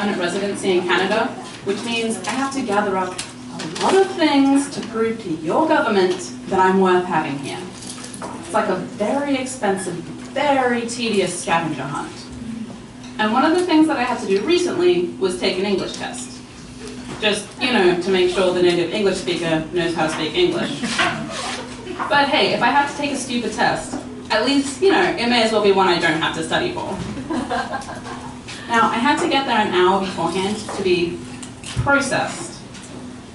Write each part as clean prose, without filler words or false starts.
permanent residency in Canada, which means I have to gather up a lot of things to prove to your government that I'm worth having here. It's like a very expensive, very tedious scavenger hunt. And one of the things that I had to do recently was take an English test. Just, to make sure the native English speaker knows how to speak English. But hey, if I have to take a stupid test, at least, it may as well be one I don't have to study for. Now, I had to get there an hour beforehand to be processed.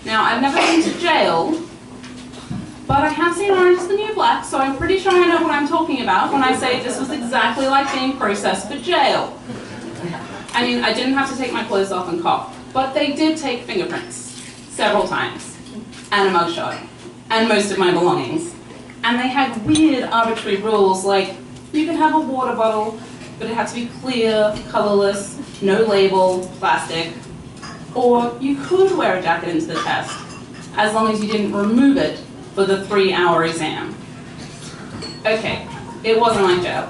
Now, I've never been to jail, but I have seen Orange is the New Black, so I'm pretty sure I know what I'm talking about when I say this was exactly like being processed for jail. I mean, I didn't have to take my clothes off and cough, but they did take fingerprints several times, and a mugshot, and most of my belongings. And they had weird, arbitrary rules, like you could have a water bottle, but it had to be clear, colorless, no label, plastic. Or you could wear a jacket into the test, as long as you didn't remove it for the 3-hour exam. Okay, it wasn't like jail.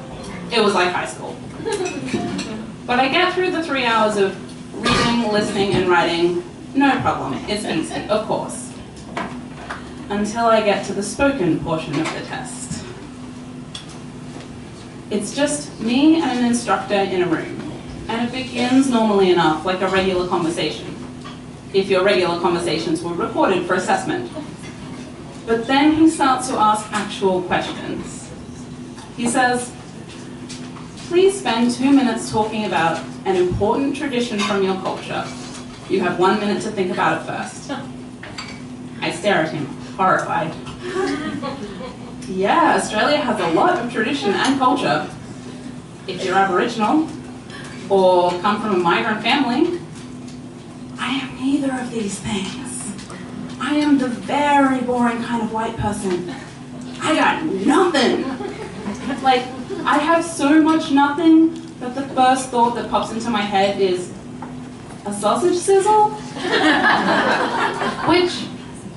It was like high school. But I get through the 3 hours of reading, listening, and writing, no problem. It's easy, of course. Until I get to the spoken portion of the test. It's just me and an instructor in a room, and it begins normally enough, like a regular conversation, if your regular conversations were recorded for assessment. But then he starts to ask actual questions. He says, please spend 2 minutes talking about an important tradition from your culture. You have 1 minute to think about it first. I stare at him, horrified. Yeah, Australia has a lot of tradition and culture. If you're Aboriginal, or come from a migrant family, I am neither of these things. I am the very boring kind of white person. I got nothing. Like, I have so much nothing that the first thought that pops into my head is a sausage sizzle, which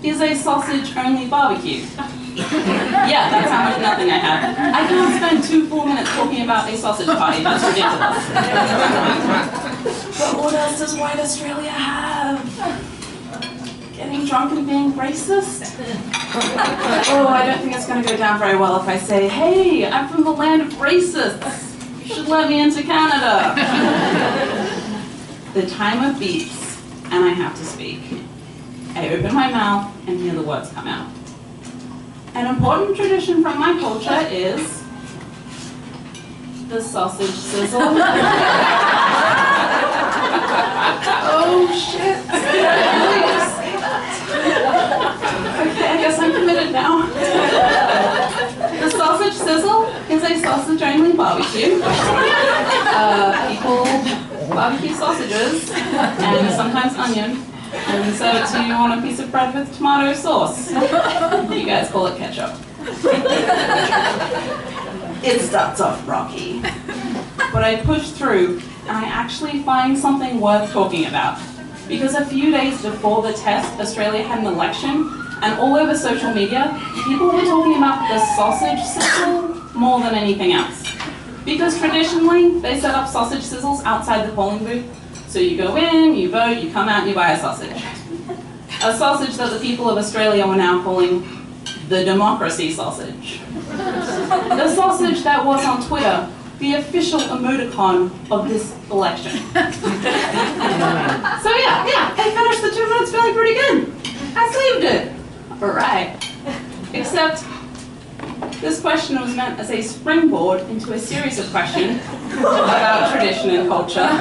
is a sausage-only barbecue. Yeah, that's how much nothing I have. I can't spend 2 full minutes talking about a sausage party. That's ridiculous. But what else does white Australia have? Getting drunk and being racist? Oh, I don't think it's going to go down very well if I say, hey, I'm from the land of racists. You should let me into Canada. The timer beeps, and I have to speak. I open my mouth and hear the words come out. An important tradition from my culture is the sausage sizzle. Oh shit. Okay, I guess I'm committed now. The sausage sizzle is a sausage-only barbecue. People barbecue sausages and sometimes onion, and serve it to you on a piece of bread with tomato sauce. You guys call it ketchup. It starts off rocky, but I push through, and I actually find something worth talking about. Because a few days before the test, Australia had an election, and all over social media, people were talking about the sausage sizzle more than anything else. Because traditionally, they set up sausage sizzles outside the polling booth. So you go in, you vote, you come out, and you buy a sausage. A sausage that the people of Australia were now calling the democracy sausage. The sausage that was on Twitter the official emoticon of this election. So yeah, I finished the 2 minutes feeling pretty good. I saved it. All right. Except this question was meant as a springboard into a series of questions about tradition and culture. Like,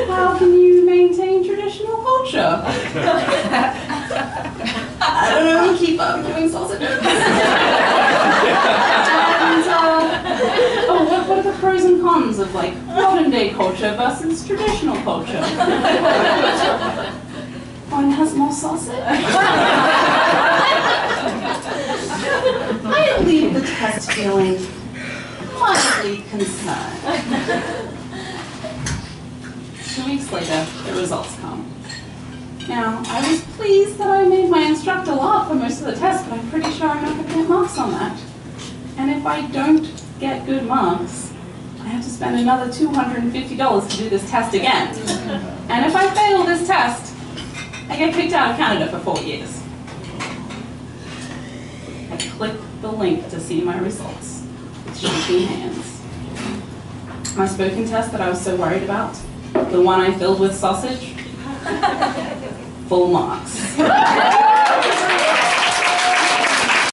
how can you maintain traditional culture? I don't know, keep barbecuing sausages. And, what are the pros and cons of like modern day culture versus traditional culture? One has more sausage. I leave the test feeling mildly concerned. 2 weeks later, the results come. Now, I was pleased that I made my instructor laugh for most of the test, but I'm pretty sure I'm not going to get marks on that. And if I don't get good marks, I have to spend another $250 to do this test again. And if I fail this test, I get kicked out of Canada for 4 years. I click the link to see my results with shaking hands. My spoken test that I was so worried about, the one I filled with sausage, full marks.